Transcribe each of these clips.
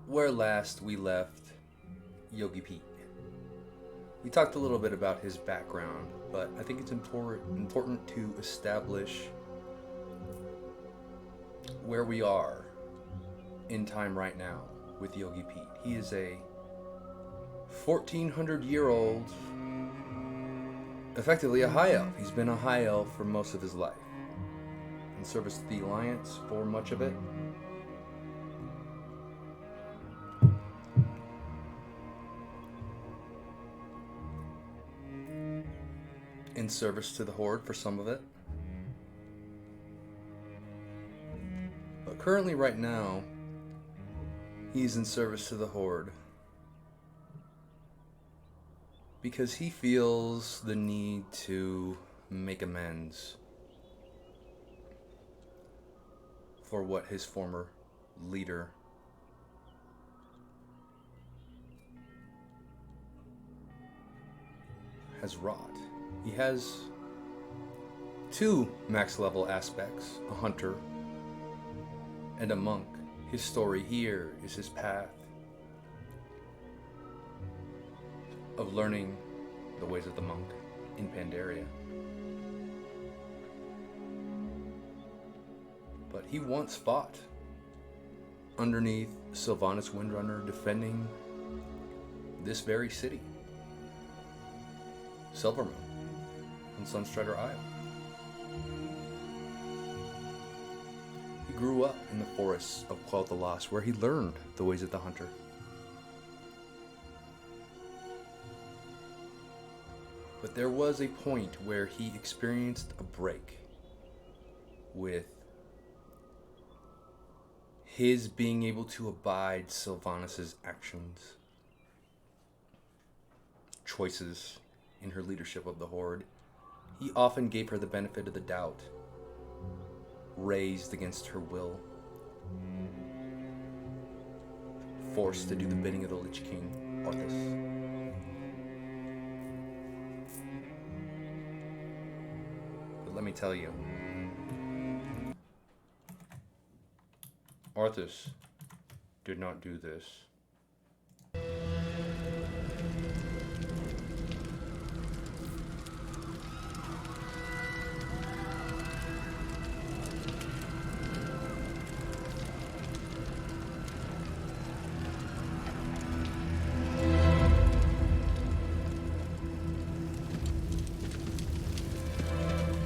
where last we left Yogipete. We talked a little bit about his background, but I think it's important to establish where we are in time right now with Yogipete. He is a 1400-year-old, effectively a high elf. He's been a high elf for most of his life, in service to the Alliance for much of it. In service to the Horde for some of it. But currently right now, he's in service to the Horde because he feels the need to make amends for what his former leader has wrought. He has two max level aspects, a hunter and a monk. His story here is his path of learning the ways of the monk in Pandaria. But he once fought underneath Sylvanas Windrunner, defending this very city, Silvermoon, on Sunstrider Isle. He grew up in the forests of Quell the Lost, where he learned the ways of the hunter. But there was a point where he experienced a break with his being able to abide Sylvanas' actions, choices in her leadership of the Horde. He often gave her the benefit of the doubt, raised against her will, forced to do the bidding of the Lich King, Arthas. But let me tell you, Arthas did not do this.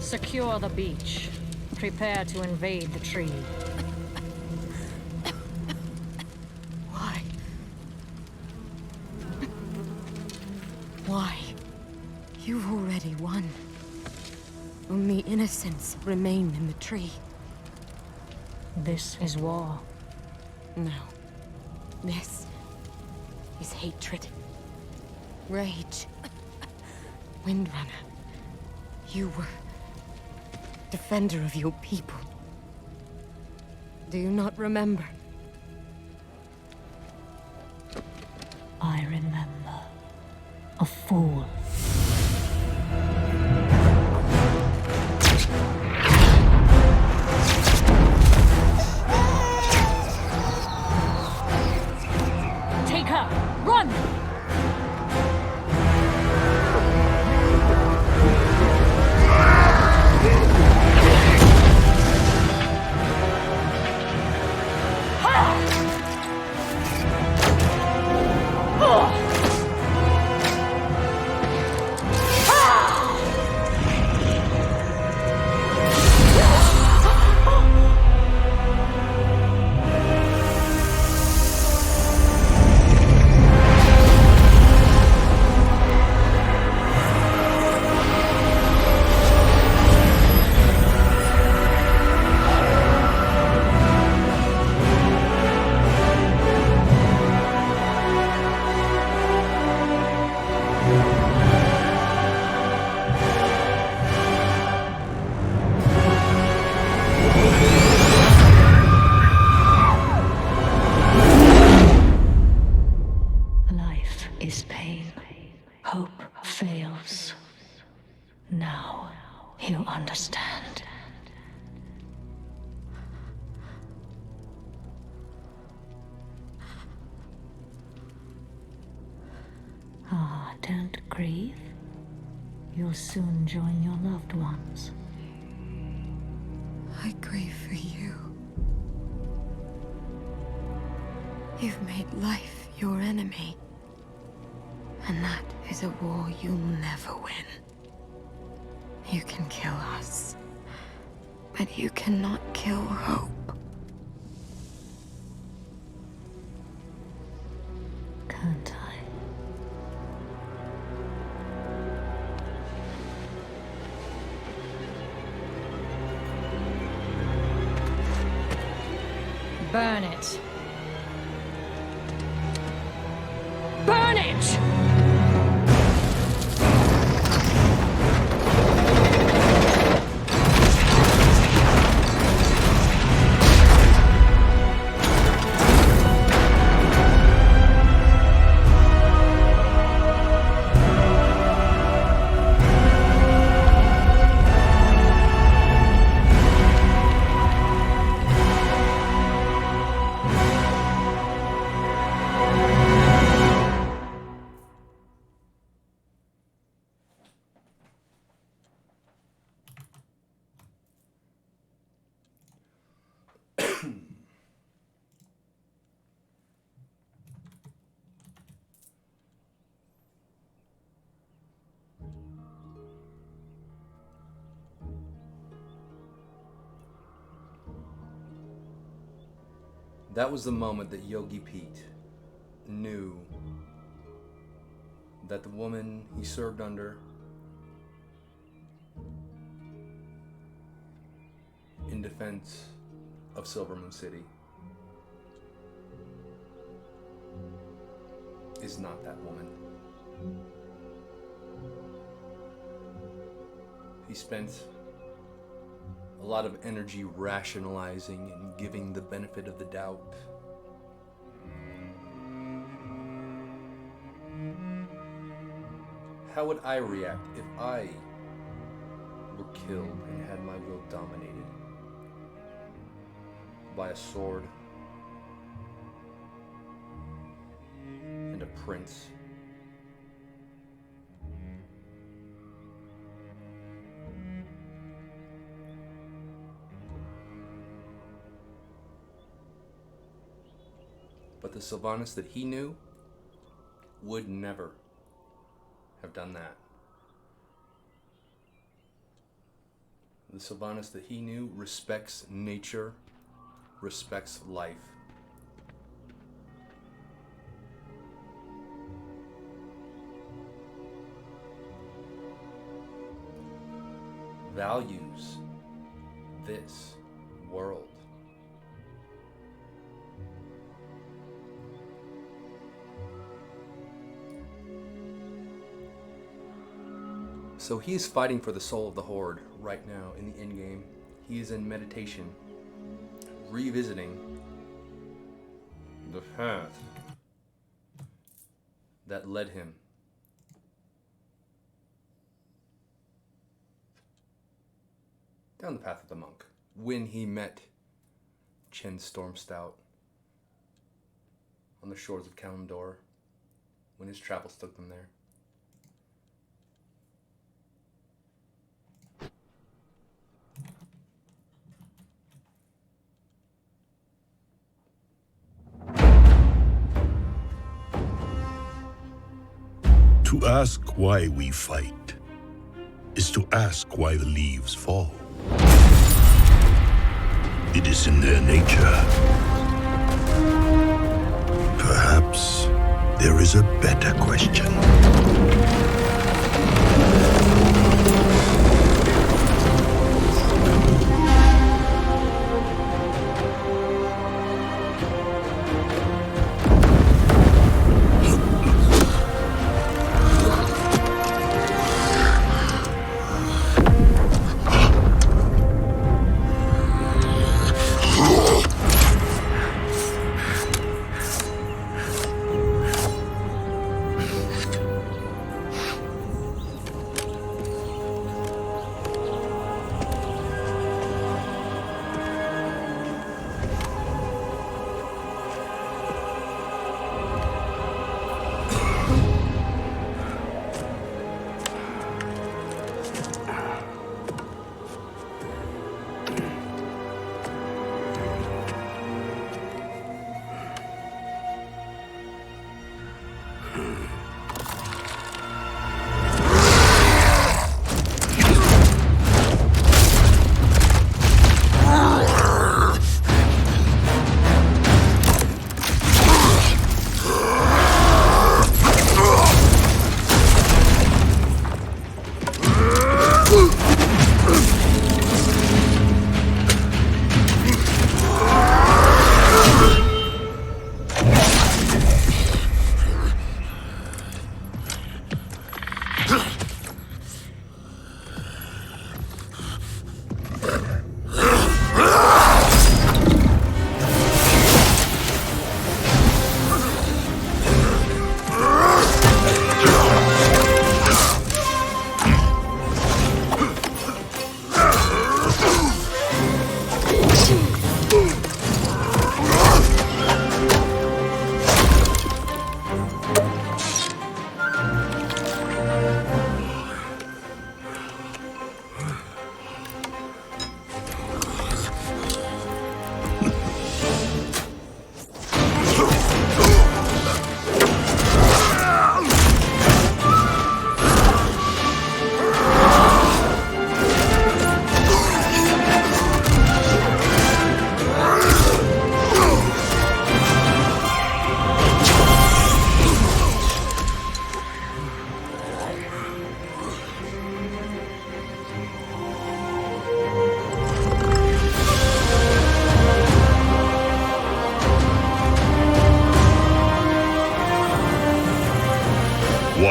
Secure the beach. Prepare to invade the tree. Why? Why? You've already won. Only innocents remain in the tree. This is war. No. This is hatred. Rage. Windrunner. You were defender of your people. Do you not remember? I remember. A fool. Take her! Run! Is pain. Hope fails. Now you understand. grieve, you'll soon join your loved ones. I grieve for you. You've made life your enemy. And that is a war you'll never win. You can kill us, but you cannot kill hope. Can't I? Burn it. Burn it! That was the moment that Yogipete knew that the woman he served under in defense of Silvermoon City is not that woman. He spent a lot of energy rationalizing and giving the benefit of the doubt. How would I react if I were killed and had my will dominated by a sword and a prince? But the Sylvanas that he knew would never have done that. The Sylvanas that he knew respects nature, respects life. Values this world. So he is fighting for the soul of the Horde right now in the endgame. He is in meditation, revisiting the path that led him down the path of the monk when he met Chen Stormstout on the shores of Kalimdor, when his travels took them there. To ask why we fight is to ask why the leaves fall. It is in their nature. Perhaps there is a better question.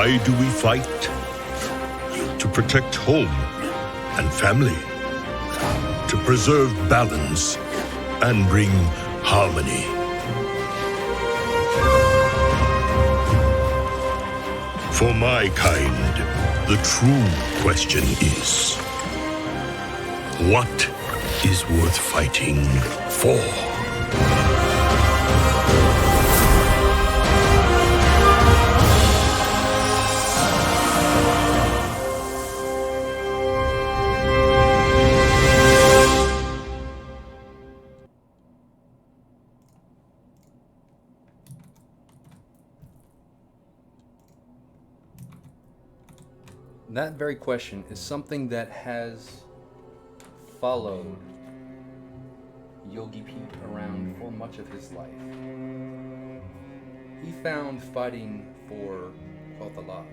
Why do we fight? To protect home and family. To preserve balance and bring harmony. For my kind, the true question is, what is worth fighting for? That very question is something that has followed Yogipete around for much of his life. He found fighting for Quathalas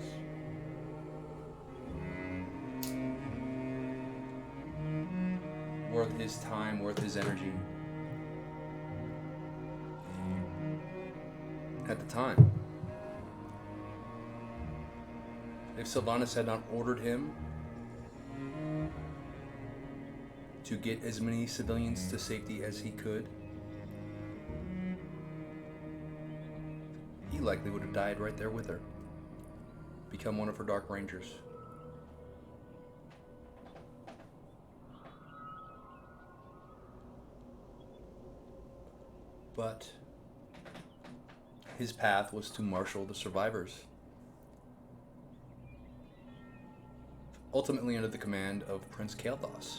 worth his time, worth his energy. At the time. If Sylvanas had not ordered him to get as many civilians to safety as he could, he likely would have died right there with her. Become one of her Dark Rangers. But his path was to marshal the survivors. Ultimately under the command of Prince Kael'thas,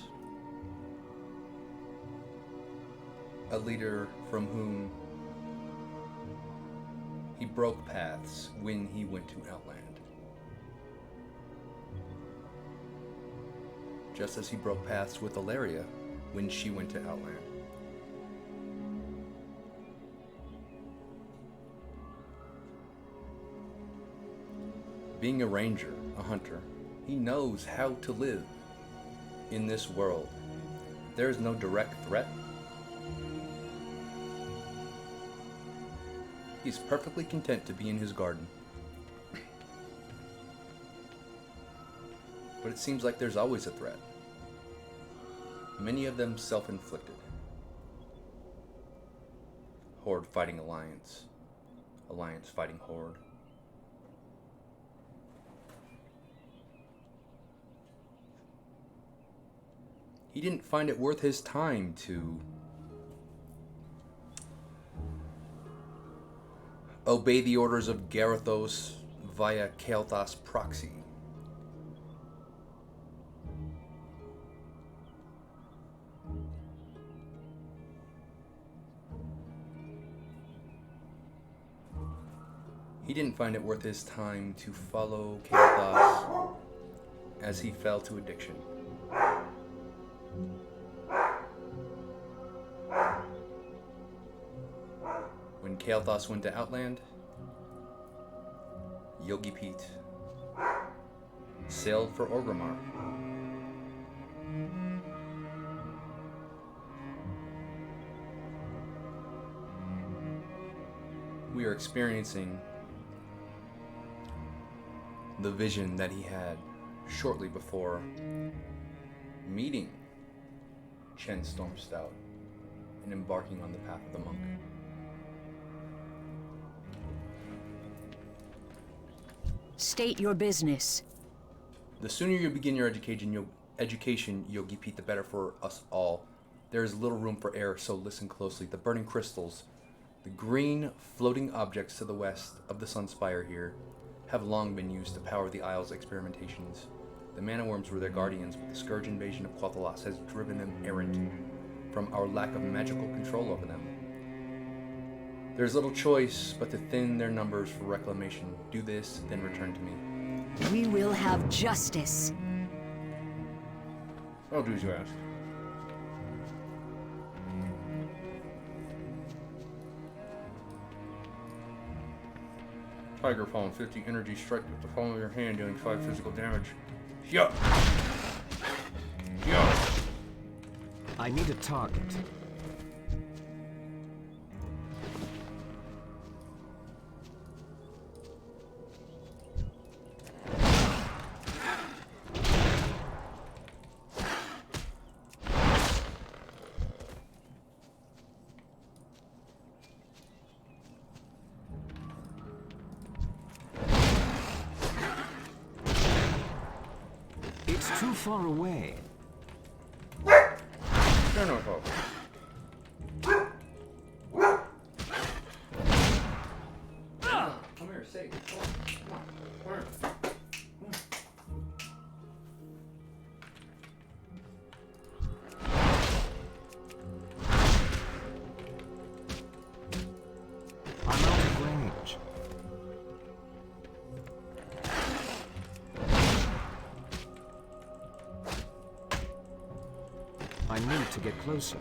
a leader from whom he broke paths when he went to Outland. Just as he broke paths with Alaria when she went to Outland. Being a ranger, a hunter, he knows how to live in this world. There is no direct threat. He's perfectly content to be in his garden. But it seems like there's always a threat. Many of them self-inflicted. Horde fighting Alliance. Alliance fighting Horde. He didn't find it worth his time to obey the orders of Garithos via Kael'thas proxy. He didn't find it worth his time to follow Kael'thas as he fell to addiction. When Kael'thas went to Outland, Yogipete sailed for Orgrimmar. We are experiencing the vision that he had shortly before meeting Chen Stormstout and embarking on the path of the monk. State your business. The sooner you begin your education, Yogipete, the better for us all. There is little room for error, so listen closely. The burning crystals, the green floating objects to the west of the Sunspire here, have long been used to power the Isle's experimentations. The mana worms were their guardians, but the scourge invasion of Quathalas has driven them errant from our lack of magical control over them. There's little choice but to thin their numbers for reclamation. Do this, then return to me. We will have justice. I'll do as you ask. Tiger Palm, 50 energy strike with the palm of your hand, dealing 5 physical damage. Yup! Yup! I need a target. It's too far away. Turn off. Come here, say. Come here. I'm out of range. I need to get closer.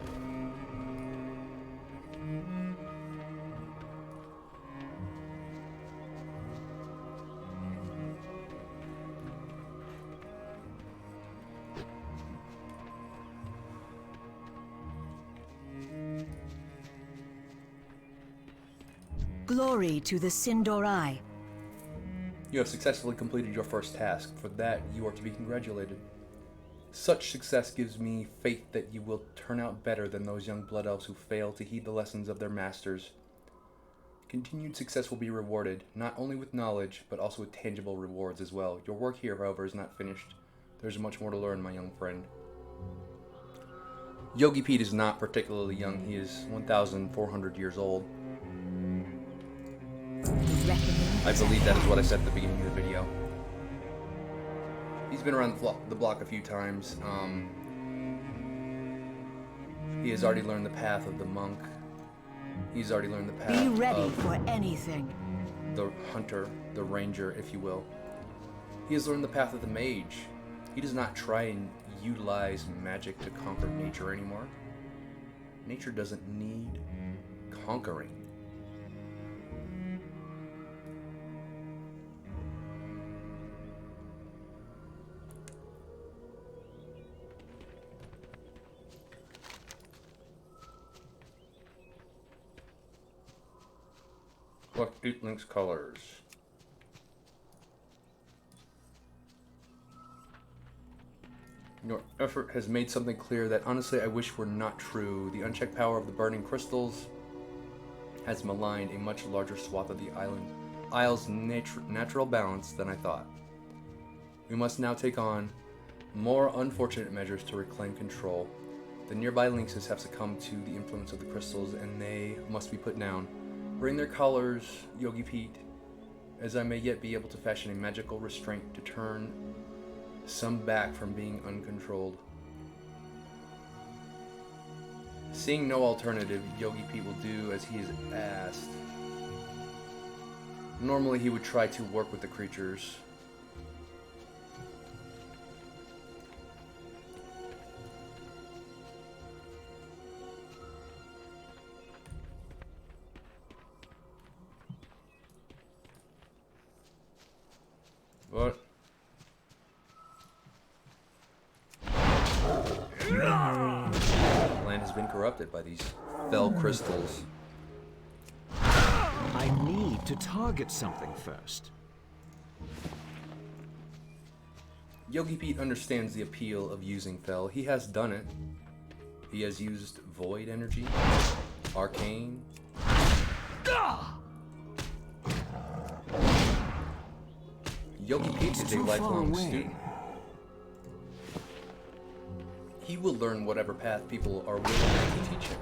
Glory to the Sindorai. You have successfully completed your first task. For that, you are to be congratulated. Such success gives me faith that you will turn out better than those young blood elves who fail to heed the lessons of their masters. Continued success will be rewarded, not only with knowledge, but also with tangible rewards as well. Your work here, however, is not finished. There's much more to learn, my young friend. Yogipete is not particularly young. He is 1,400 years old. I believe that is what I said at the beginning of the video. He's been around the block a few times. He has already learned the path of the monk. He's already learned the path Be ready of for anything. the hunter, the ranger, if you will. He has learned the path of the mage. He does not try and utilize magic to conquer nature anymore. Nature doesn't need conquering. Collect 8 Link's colors. Your effort has made something clear that honestly I wish were not true. The unchecked power of the burning crystals has maligned a much larger swath of the isle's natural balance than I thought. We must now take on more unfortunate measures to reclaim control. The nearby lynxes have succumbed to the influence of the crystals and they must be put down. Bring their colors, Yogipete, as I may yet be able to fashion a magical restraint to turn some back from being uncontrolled. Seeing no alternative, Yogipete will do as he is asked. Normally he would try to work with the creatures. But land has been corrupted by these fell crystals. I need to target something first. Yogipete understands the appeal of using Fel. He has done it. He has used void energy, arcane. Yogipete is a lifelong student. He will learn whatever path people are willing to teach him.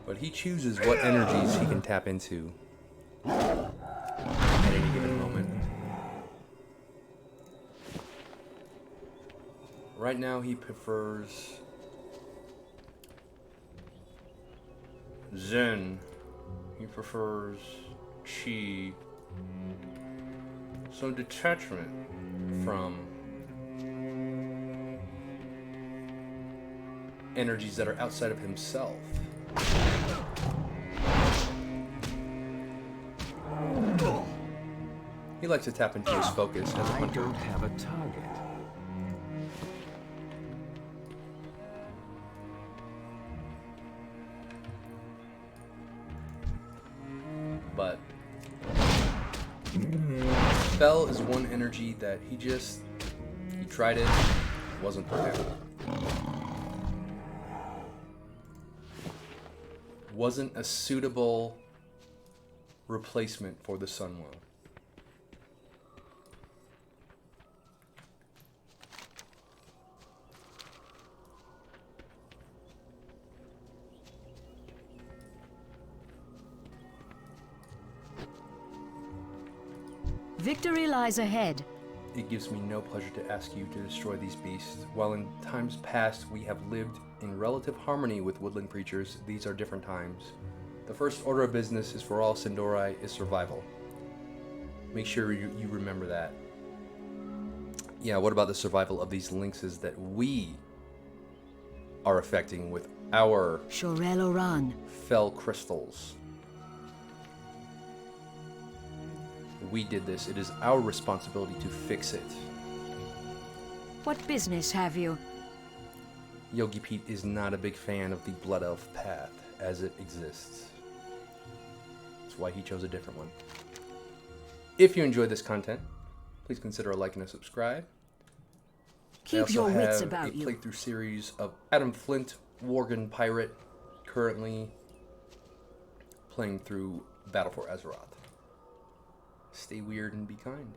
But he chooses what energies he can tap into at any given moment. Right now he prefers Zen. He prefers Chi. Some detachment from energies that are outside of himself. likes to tap into his focus as a I hunter. don't have a target. But Fel is one energy that he tried it, wasn't for him. Wasn't a suitable replacement for the Sunwell. Victory lies ahead. It gives me no pleasure to ask you to destroy these beasts. While in times past we have lived in relative harmony with woodland creatures, these are different times. The first order of business is for all Sindorai is survival. Make sure you remember that. Yeah, what about the survival of these lynxes that we are affecting with our Shorel Oran. fel crystals? We did this. It is our responsibility to fix it. What business have you? Yogipete is not a big fan of the Blood Elf path as it exists. That's why he chose a different one. If you enjoyed this content, please consider a like and a subscribe. I Keep also your wits have about a you. playthrough series of Adam Flint, Worgen Pirate, currently playing through Battle for Azeroth. Stay weird and be kind.